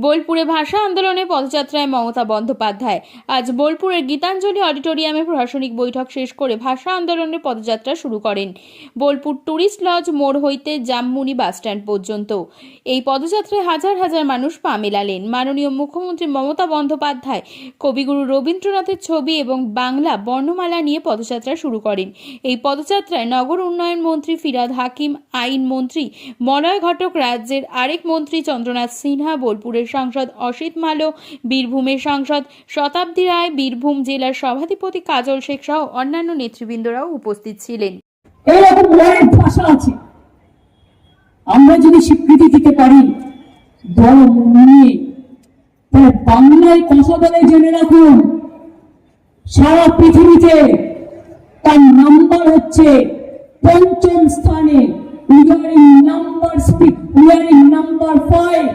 বোলপুরে ভাষা আন্দোলনে পদযাত্রায় মমতা বন্দ্যোপাধ্যায়। আজ বোলপুরের গীতাঞ্জলি অডিটোরিয়ামে প্রশাসনিক বৈঠক শেষ করে ভাষা আন্দোলনের পদযাত্রা শুরু করেন বোলপুর টুরিস্ট লজ মোড় হইতে জামমুনি বাসস্ট্যান্ড পর্যন্ত। এই পদযাত্রায় হাজার হাজার মানুষ পা মেলালেন। মাননীয় মুখ্যমন্ত্রী মমতা বন্দ্যোপাধ্যায় কবিগুরু রবীন্দ্রনাথের ছবি এবং বাংলা বর্ণমালা নিয়ে পদযাত্রা শুরু করেন। এই পদযাত্রায় নগর উন্নয়ন মন্ত্রী ফিরহাদ হাকিম, আইন মন্ত্রী মলয় ঘটক, রাজ্যের আরেক মন্ত্রী চন্দ্রনাথ সিনহা, বোলপুরের সাংসদ অসিত মালো, বীরভূমের সাংসদ শতাব্দী রায়, বীরভূম জেলার সভাধিপতি কাজল শেখ সহ অন্যান্য নেতৃবৃন্দরাও উপস্থিত ছিলেন। এরকম অনেক ভাষা আছে, আমরা যদি স্বীকৃতি দিতে পারি বড় নিয়ে, তাহলে বাংলায় কথা বলে জেনে রাখুন সারা পৃথিবীতে তার নাম্বার হচ্ছে ৫ম স্থানে। We are in number 5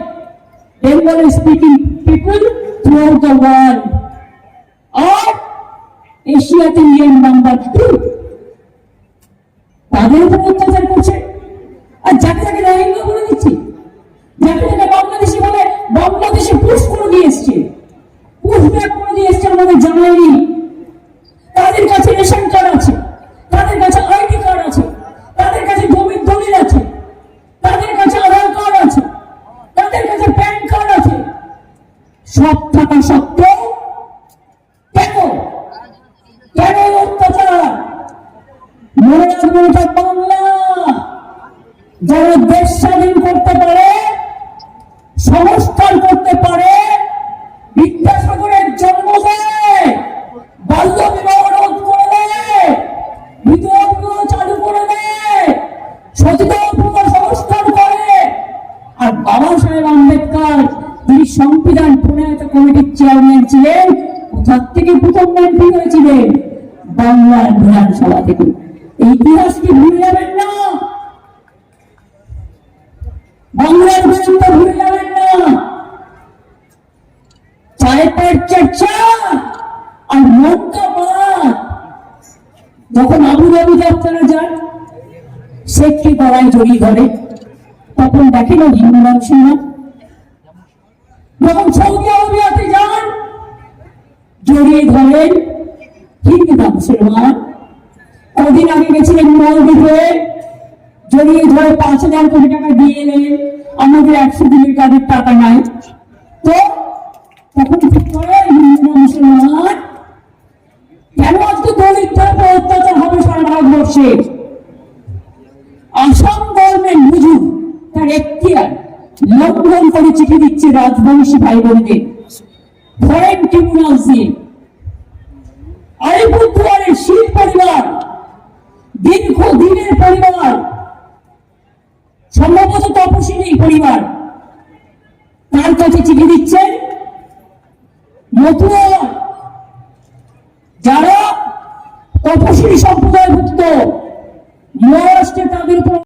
Bengali speaking people throughout the world. আর এশিয়াতে নাম্বার 2। তাদের উপর অত্যাচার করছে। আর যাকে যাকে রোহিঙ্গা বলে দিচ্ছে, যাকে যাকে বাংলাদেশি বলে বাংলাদেশে পুশ করে দিয়ে এসছে, পুশ ব্যাক করে দিয়ে এসছে, আমাদের জানায়নি। তাদের কাছে রেশন কার্ড আছে, তাদের কাছে আইডি কার্ড আছে, তাদের কাছে জমির দলিল আছে, তাদের কাছে আধার কার্ড আছে, তাদের কাছে প্যান কার্ড আছে। সব থাকা সত্ত্বেও কেন কেন অত্যাচার? মনে রাখবেন, এটা বাংলা। যারা দেশ স্বাধীন করতে পারে, সংস্কার করতে পারে, বিদ্যাসাগরের জন্ম দেয়, বাল্য বিবাহ রোধ করে দেয়, বিধবা বিবাহ চালু করে দেয়, সতীদাহ প্রথা সংস্কার করে। আর বাবা সাহেব আম্বেদকর, যিনি সংবিধান প্রণয়ন কমিটির চেয়ারম্যান ছিলেন, কোথা থেকে প্রথম মন্ত্রী হয়েছিলেন? বাংলার বিধানসভা থেকে। এই ইতিহাসকে ভুলে যাবেন না, বাংলার বিধানটা ভুলে যাবেন না। চায়ের পর চর্চা আর মনটা বাদ। যখন আবুধাবি যাত্রা যান, শেখকে গলায় জড়িয়ে ধরে, তখন দেখেন ও হিন্দু না মুসলমান। যখন সৌদি আরবিয়াতে যান, জড়িয়ে ধরেন হিন্দু না মুসলমান। কদিন আগে গেছিলেন মলদ্বীপে, জড়িয়ে ধরে ৫,০০০ কোটি টাকা দিয়ে এলেন, আমাদের ১০০ দিনের কাজের টাকা নাই। তো তখন ঠিক করে হিন্দু না মুসলমান। কেন আজকে দলিতদের উপর অত্যাচার হবে সারা ভারতবর্ষে? আসাম গভর্নমেন্ট বুঝুন, তার এখতিয়ার লঙ্ঘন করে চিঠি দিচ্ছে রাজবংশী ভাই বোনদের ফরেন ট্রিব্যুনাল দিয়ে। আলিপুরদুয়ারের শীত পরিবার, দীর্ঘদিনের পরিবার, সম্ভবত তপশিলি পরিবার, তার কাছে চিঠি দিচ্ছেন। মতুয়া যারা তপশিলি সম্প্রদায়ভুক্ত